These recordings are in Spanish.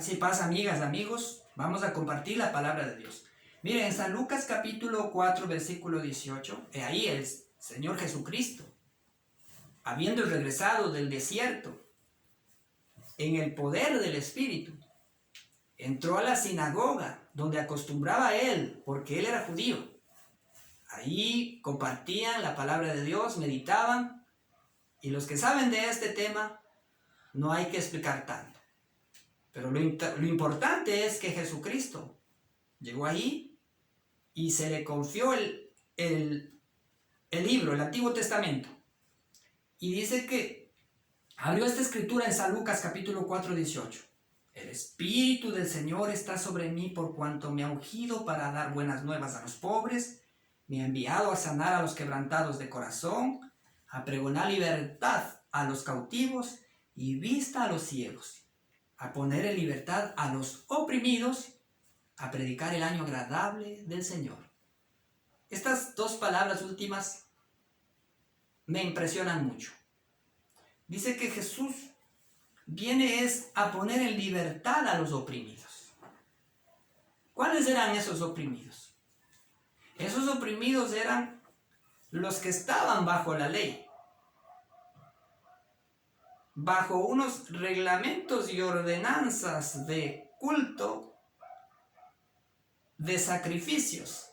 Así pasa, amigas, amigos, vamos a compartir la palabra de Dios. Miren, en San Lucas capítulo 4, versículo 18, ahí el Señor Jesucristo, habiendo regresado del desierto, en el poder del Espíritu, entró a la sinagoga donde acostumbraba él, porque él era judío. Ahí compartían la palabra de Dios, meditaban, y los que saben de este tema, no hay que explicar tanto. Pero lo importante es que Jesucristo llegó ahí y se le confió el libro, el Antiguo Testamento. Y dice que abrió esta escritura en San Lucas capítulo 4, 18. El Espíritu del Señor está sobre mí por cuanto me ha ungido para dar buenas nuevas a los pobres, me ha enviado a sanar a los quebrantados de corazón, a pregonar libertad a los cautivos y vista a los ciegos, a poner en libertad a los oprimidos, a predicar el año agradable del Señor. Estas dos palabras últimas me impresionan mucho. Dice que Jesús viene a poner en libertad a los oprimidos. ¿Cuáles eran esos oprimidos? Esos oprimidos eran los que estaban bajo la ley, bajo unos reglamentos y ordenanzas de culto, de sacrificios,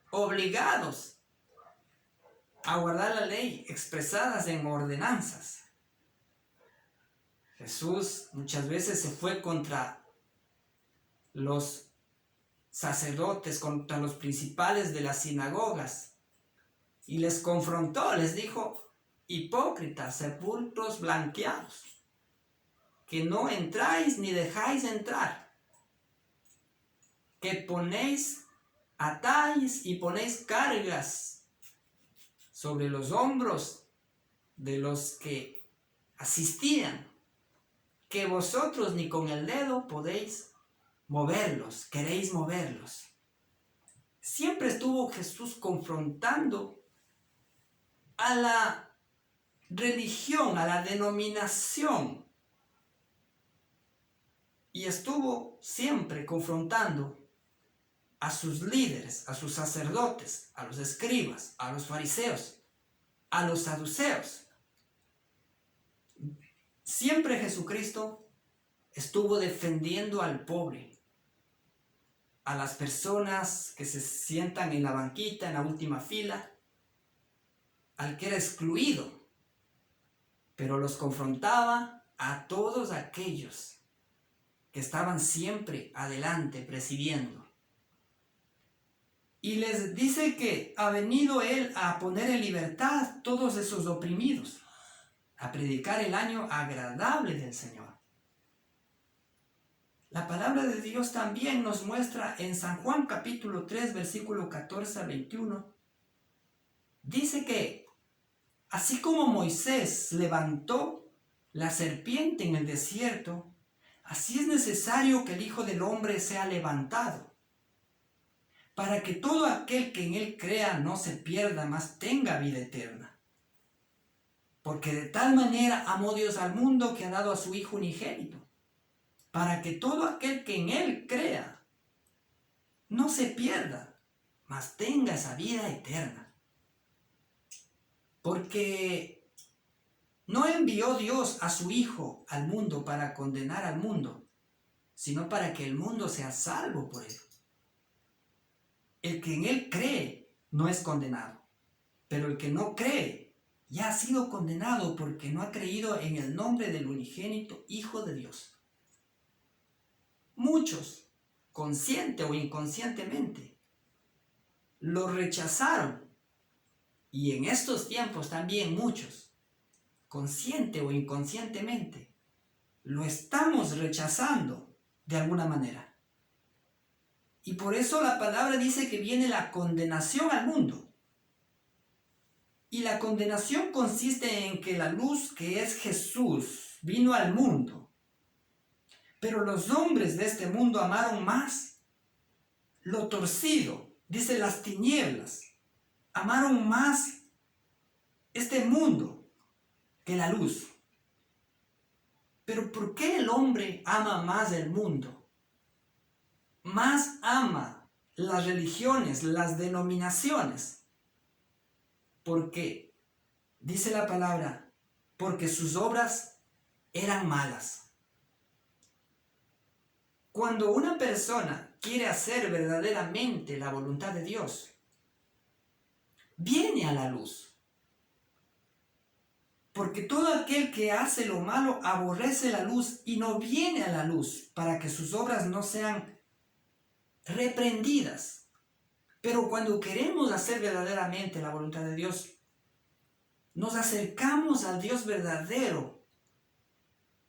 obligados a guardar la ley, expresadas en ordenanzas. Jesús muchas veces se fue contra los sacerdotes, contra los principales de las sinagogas, y les confrontó, les dijo: hipócritas, sepulcros blanqueados, que no entráis ni dejáis entrar, que atáis y ponéis cargas sobre los hombros de los que asistían, que vosotros ni con el dedo podéis moverlos, queréis moverlos. Siempre estuvo Jesús confrontando a la religión, a la denominación, y estuvo siempre confrontando a sus líderes, a sus sacerdotes, a los escribas, a los fariseos, a los saduceos. Siempre Jesucristo estuvo defendiendo al pobre, a las personas que se sientan en la banquita, en la última fila, al que era excluido, pero los confrontaba a todos aquellos que estaban siempre adelante presidiendo. Y les dice que ha venido él a poner en libertad todos esos oprimidos, a predicar el año agradable del Señor. La palabra de Dios también nos muestra en San Juan capítulo 3, versículo 14 al 21. Dice que así como Moisés levantó la serpiente en el desierto, así es necesario que el Hijo del Hombre sea levantado, para que todo aquel que en él crea no se pierda, mas tenga vida eterna. Porque de tal manera amó Dios al mundo que ha dado a su Hijo unigénito, para que todo aquel que en él crea no se pierda, mas tenga esa vida eterna. Porque no envió Dios a su Hijo al mundo para condenar al mundo, sino para que el mundo sea salvo por él. El que en él cree no es condenado, pero el que no cree ya ha sido condenado porque no ha creído en el nombre del unigénito Hijo de Dios. Muchos, consciente o inconscientemente, lo rechazaron, y en estos tiempos también muchos, consciente o inconscientemente, lo estamos rechazando de alguna manera. Y por eso la palabra dice que viene la condenación al mundo. Y la condenación consiste en que la luz, que es Jesús, vino al mundo. Pero los hombres de este mundo amaron más lo torcido, dice las tinieblas. Amaron más este mundo que la luz. Pero ¿por qué el hombre ama más el mundo? Más ama las religiones, las denominaciones. Porque, dice la palabra, porque sus obras eran malas. Cuando una persona quiere hacer verdaderamente la voluntad de Dios, viene a la luz. Porque todo aquel que hace lo malo aborrece la luz y no viene a la luz para que sus obras no sean reprendidas. Pero cuando queremos hacer verdaderamente la voluntad de Dios, nos acercamos al Dios verdadero,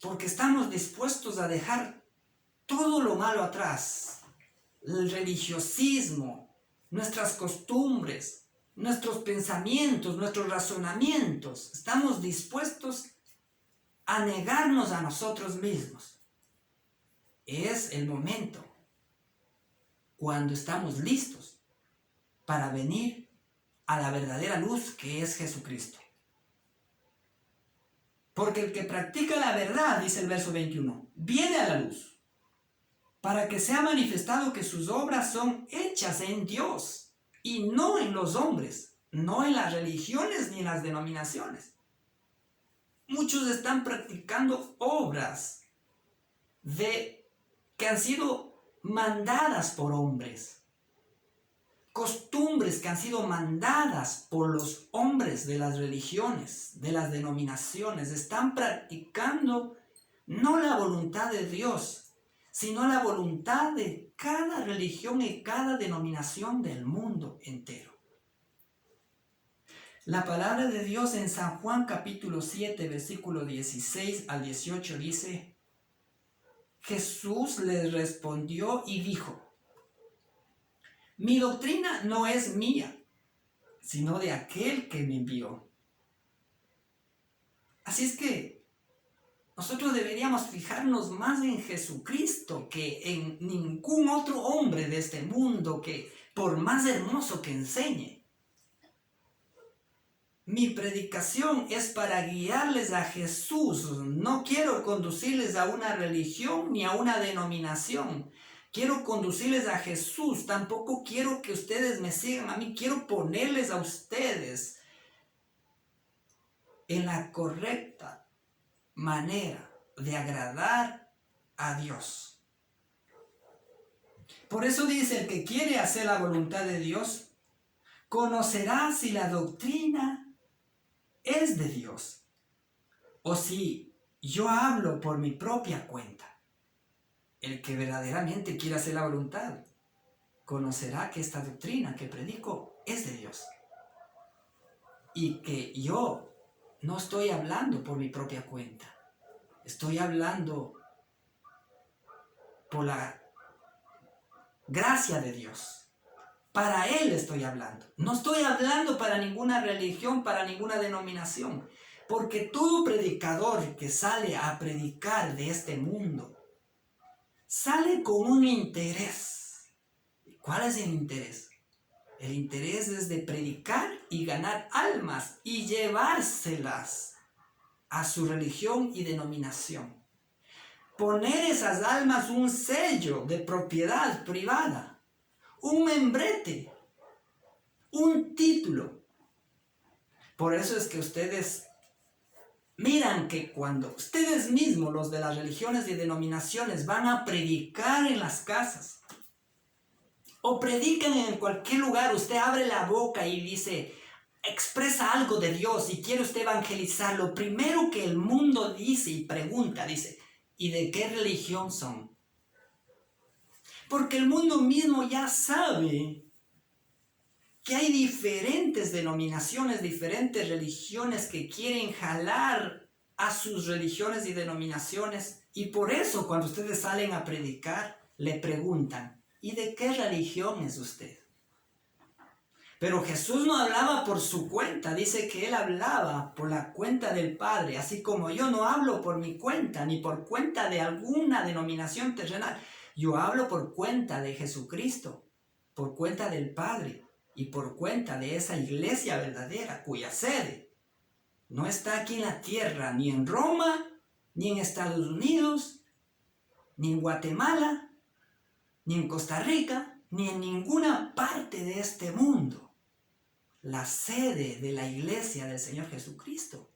porque estamos dispuestos a dejar todo lo malo atrás, el religiosismo, nuestras costumbres, nuestros pensamientos, nuestros razonamientos. Estamos dispuestos a negarnos a nosotros mismos. Es el momento cuando estamos listos para venir a la verdadera luz que es Jesucristo. Porque el que practica la verdad, dice el verso 21, viene a la luz, para que sea manifestado que sus obras son hechas en Dios y no en los hombres, no en las religiones ni en las denominaciones. Muchos están practicando obras que han sido mandadas por hombres, costumbres que han sido mandadas por los hombres de las religiones, de las denominaciones. Están practicando no la voluntad de Dios, sino la voluntad de cada religión y cada denominación del mundo entero. La palabra de Dios en San Juan capítulo 7, versículo 16 al 18 dice: Jesús les respondió y dijo: mi doctrina no es mía, sino de aquel que me envió. Así es que nosotros deberíamos fijarnos más en Jesucristo que en ningún otro hombre de este mundo, que por más hermoso que enseñe. Mi predicación es para guiarles a Jesús. No quiero conducirles a una religión ni a una denominación. Quiero conducirles a Jesús. Tampoco quiero que ustedes me sigan a mí. Quiero ponerles a ustedes en la correcta manera de agradar a Dios. Por eso dice: el que quiere hacer la voluntad de Dios conocerá si la doctrina es de Dios o si yo hablo por mi propia cuenta. El que verdaderamente quiere hacer la voluntad conocerá que esta doctrina que predico es de Dios y que yo no estoy hablando por mi propia cuenta. Estoy hablando por la gracia de Dios. Para Él estoy hablando. No estoy hablando para ninguna religión, para ninguna denominación. Porque todo predicador que sale a predicar de este mundo sale con un interés. ¿Cuál es el interés? El interés es de predicar y ganar almas y llevárselas a su religión y denominación. Poner esas almas un sello de propiedad privada, un membrete, un título. Por eso es que ustedes miran que cuando ustedes mismos, los de las religiones y denominaciones, van a predicar en las casas o predican en cualquier lugar, usted abre la boca y dice, expresa algo de Dios y quiere usted evangelizar, lo primero que el mundo dice y pregunta, dice, ¿y de qué religión son? Porque el mundo mismo ya sabe que hay diferentes denominaciones, diferentes religiones que quieren jalar a sus religiones y denominaciones. Y por eso cuando ustedes salen a predicar, le preguntan, ¿y de qué religión es usted? Pero Jesús no hablaba por su cuenta, dice que Él hablaba por la cuenta del Padre, así como yo no hablo por mi cuenta, ni por cuenta de alguna denominación terrenal. Yo hablo por cuenta de Jesucristo, por cuenta del Padre y por cuenta de esa iglesia verdadera cuya sede no está aquí en la tierra, ni en Roma, ni en Estados Unidos, ni en Guatemala, ni en Costa Rica, ni en ninguna parte de este mundo. La sede de la iglesia del Señor Jesucristo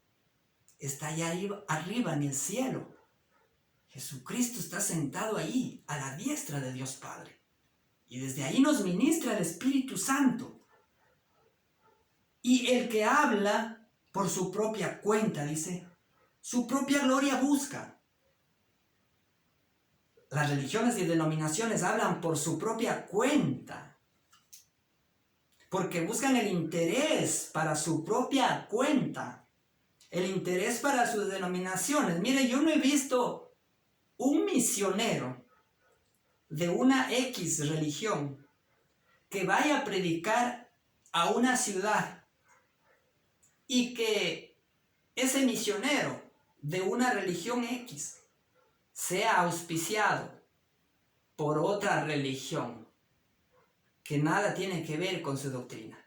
está allá arriba en el cielo. Jesucristo está sentado ahí, a la diestra de Dios Padre. Y desde ahí nos ministra el Espíritu Santo. Y el que habla por su propia cuenta, dice, su propia gloria busca. Las religiones y denominaciones hablan por su propia cuenta, porque buscan el interés para su propia cuenta, el interés para sus denominaciones. Mire, yo no he visto un misionero de una X religión que vaya a predicar a una ciudad y que ese misionero de una religión X sea auspiciado por otra religión que nada tiene que ver con su doctrina.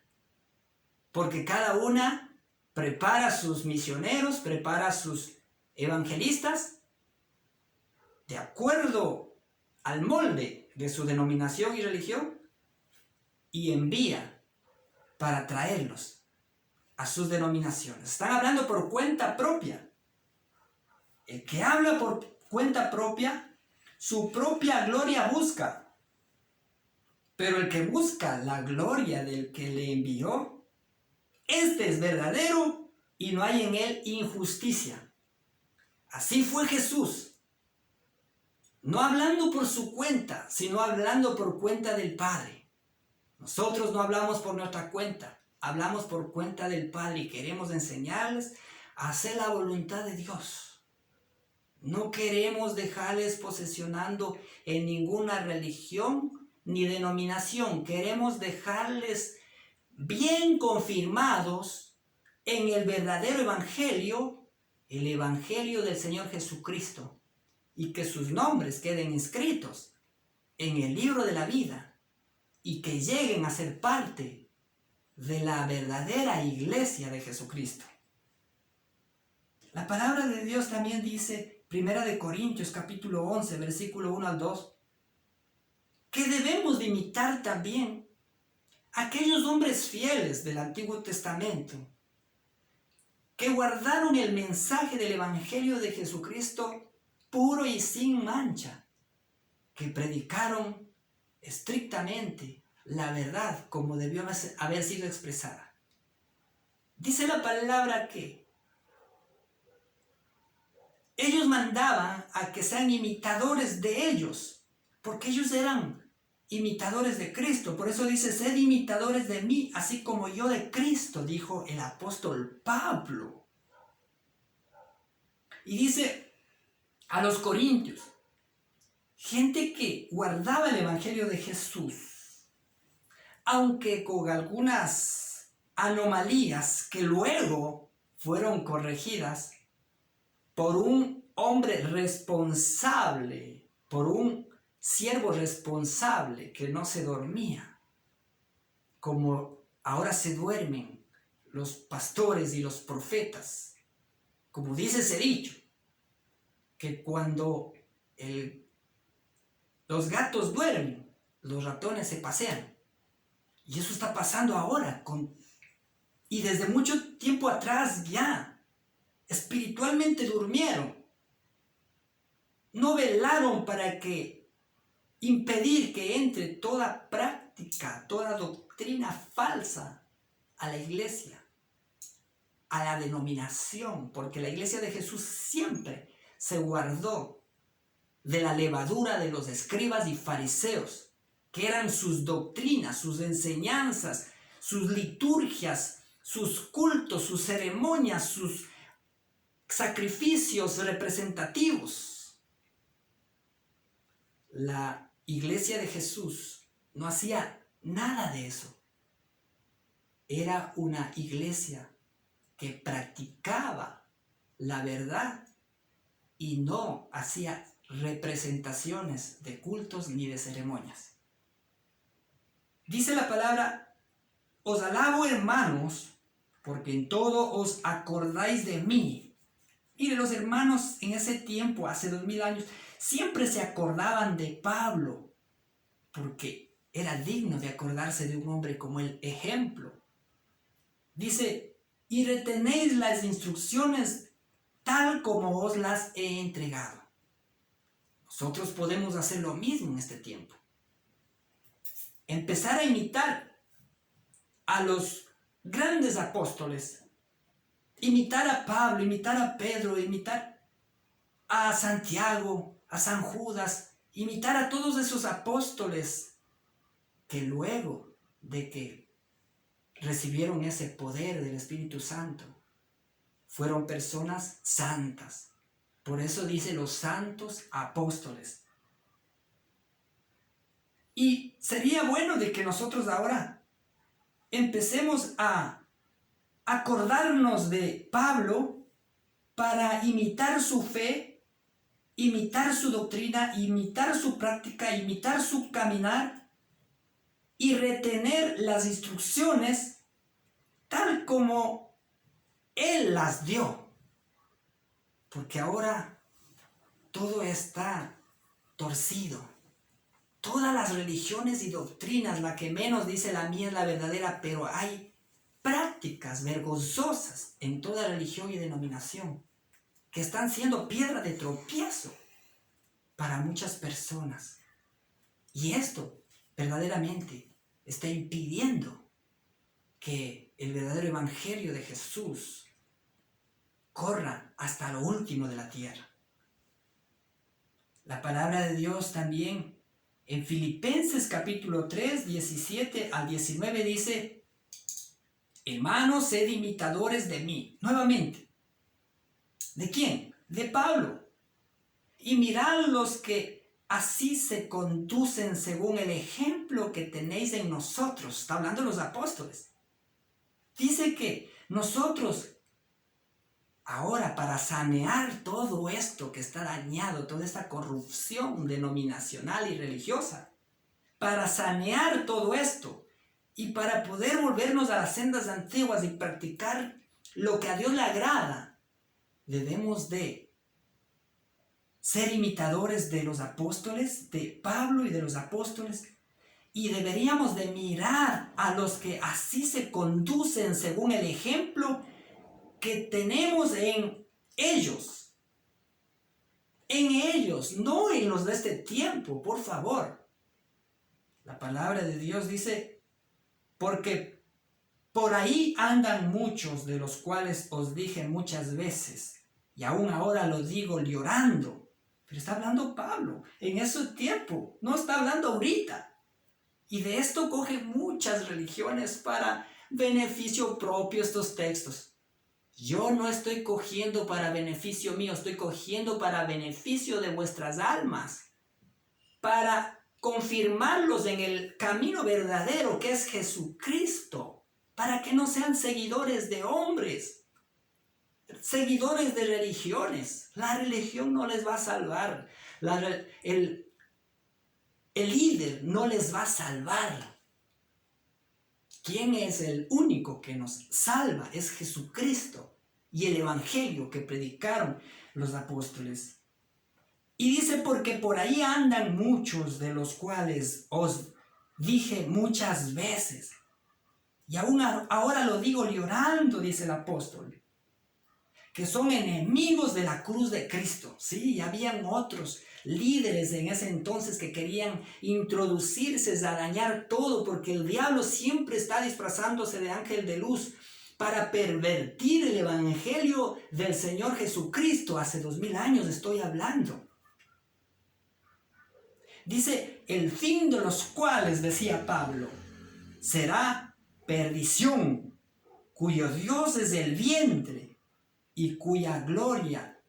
Porque cada una prepara sus misioneros, prepara sus evangelistas de acuerdo al molde de su denominación y religión y envía para traerlos a sus denominaciones. Están hablando por cuenta propia. El que habla por cuenta propia, su propia gloria busca. Pero el que busca la gloria del que le envió, este es verdadero y no hay en él injusticia. Así fue Jesús. No hablando por su cuenta, sino hablando por cuenta del Padre. Nosotros no hablamos por nuestra cuenta, hablamos por cuenta del Padre y queremos enseñarles a hacer la voluntad de Dios. No queremos dejarles posesionando en ninguna religión ni denominación. Queremos dejarles bien confirmados en el verdadero evangelio, el evangelio del Señor Jesucristo, y que sus nombres queden inscritos en el libro de la vida y que lleguen a ser parte de la verdadera iglesia de Jesucristo. La palabra de Dios también dice, Primera de Corintios capítulo 11, versículo 1 al 2, que debemos de imitar también a aquellos hombres fieles del Antiguo Testamento que guardaron el mensaje del Evangelio de Jesucristo puro y sin mancha, que predicaron estrictamente la verdad como debió haber sido expresada. Dice la palabra que ellos mandaban a que sean imitadores de ellos, porque ellos eran imitadores de Cristo. Por eso dice, sed imitadores de mí, así como yo de Cristo, dijo el apóstol Pablo. Y dice a los corintios, gente que guardaba el evangelio de Jesús, aunque con algunas anomalías que luego fueron corregidas por un hombre responsable, por un siervo responsable que no se dormía, como ahora se duermen los pastores y los profetas. Como dice ese dicho, que cuando los gatos duermen, los ratones se pasean. Y eso está pasando ahora, y desde mucho tiempo atrás ya. Espiritualmente durmieron. No velaron para impedir que entre toda práctica, toda doctrina falsa a la iglesia, a la denominación, porque la iglesia de Jesús siempre se guardó de la levadura de los escribas y fariseos, que eran sus doctrinas, sus enseñanzas, sus liturgias, sus cultos, sus ceremonias, sus sacrificios representativos. La iglesia de Jesús no hacía nada de eso. Era una iglesia que practicaba la verdad y no hacía representaciones de cultos ni de ceremonias. Dice la palabra, os alabo, hermanos, porque en todo os acordáis de mí, Mire, los hermanos en ese tiempo, hace 2000 años, siempre se acordaban de Pablo, porque era digno de acordarse de un hombre como el ejemplo. Dice, y retenéis las instrucciones tal como os las he entregado. Nosotros podemos hacer lo mismo en este tiempo. Empezar a imitar a los grandes apóstoles. Imitar a Pablo, imitar a Pedro, imitar a Santiago, a San Judas, imitar a todos esos apóstoles que luego de que recibieron ese poder del Espíritu Santo, fueron personas santas. Por eso dice los santos apóstoles. Y sería bueno de que nosotros ahora empecemos a acordarnos de Pablo para imitar su fe, imitar su doctrina, imitar su práctica, imitar su caminar y retener las instrucciones tal como él las dio. Porque ahora todo está torcido. Todas las religiones y doctrinas, la que menos dice la mía es la verdadera, pero hay prácticas vergonzosas en toda religión y denominación que están siendo piedra de tropiezo para muchas personas. Y esto verdaderamente está impidiendo que el verdadero evangelio de Jesús corra hasta lo último de la tierra. La palabra de Dios también en Filipenses capítulo 3, 17 al 19 dice: hermanos, sed imitadores de mí. Nuevamente, ¿de quién? De Pablo. Y mirad los que así se conducen según el ejemplo que tenéis en nosotros. Está hablando de los apóstoles. Dice que nosotros, ahora, para sanear todo esto que está dañado, toda esta corrupción denominacional y religiosa, para sanear todo esto y para poder volvernos a las sendas antiguas y practicar lo que a Dios le agrada, debemos de ser imitadores de los apóstoles, de Pablo y de los apóstoles, y deberíamos de mirar a los que así se conducen según el ejemplo que tenemos en ellos, no en los de este tiempo, por favor. La palabra de Dios dice, porque por ahí andan muchos de los cuales os dije muchas veces, y aún ahora lo digo llorando. Pero está hablando Pablo en ese tiempo, no está hablando ahorita. Y de esto coge muchas religiones para beneficio propio estos textos. Yo no estoy cogiendo para beneficio mío, estoy cogiendo para beneficio de vuestras almas, para confirmarlos en el camino verdadero que es Jesucristo, para que no sean seguidores de hombres, seguidores de religiones. La religión no les va a salvar, el líder no les va a salvar. ¿Quién es el único que nos salva? Es Jesucristo y el evangelio que predicaron los apóstoles. Y dice, porque por ahí andan muchos de los cuales os dije muchas veces. Y aún ahora lo digo llorando, dice el apóstol, que son enemigos de la cruz de Cristo. Sí, habían otros líderes en ese entonces que querían introducirse a dañar todo, porque el diablo siempre está disfrazándose de ángel de luz para pervertir el evangelio del Señor Jesucristo. Hace 2000 años estoy hablando. Dice, el fin de los cuales, decía Pablo, será perdición, cuyo Dios es el vientre y cuya gloria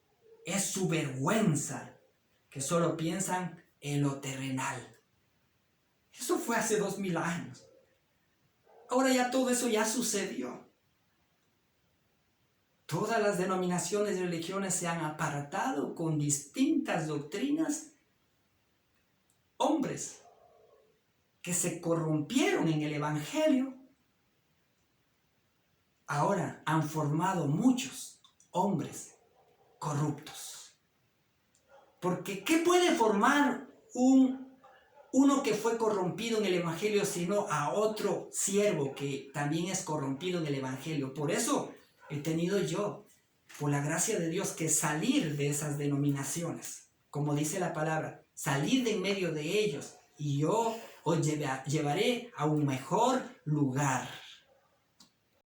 es su vergüenza, que solo piensan en lo terrenal. Eso fue hace 2000 años. Ahora ya todo eso ya sucedió. Todas las denominaciones y religiones se han apartado con distintas doctrinas. Hombres que se corrompieron en el evangelio, ahora han formado muchos hombres corruptos. Porque ¿qué puede formar uno que fue corrompido en el Evangelio sino a otro siervo que también es corrompido en el Evangelio? Por eso he tenido yo, por la gracia de Dios, que salir de esas denominaciones. Como dice la palabra, salir de en medio de ellos y yo os llevaré a un mejor lugar.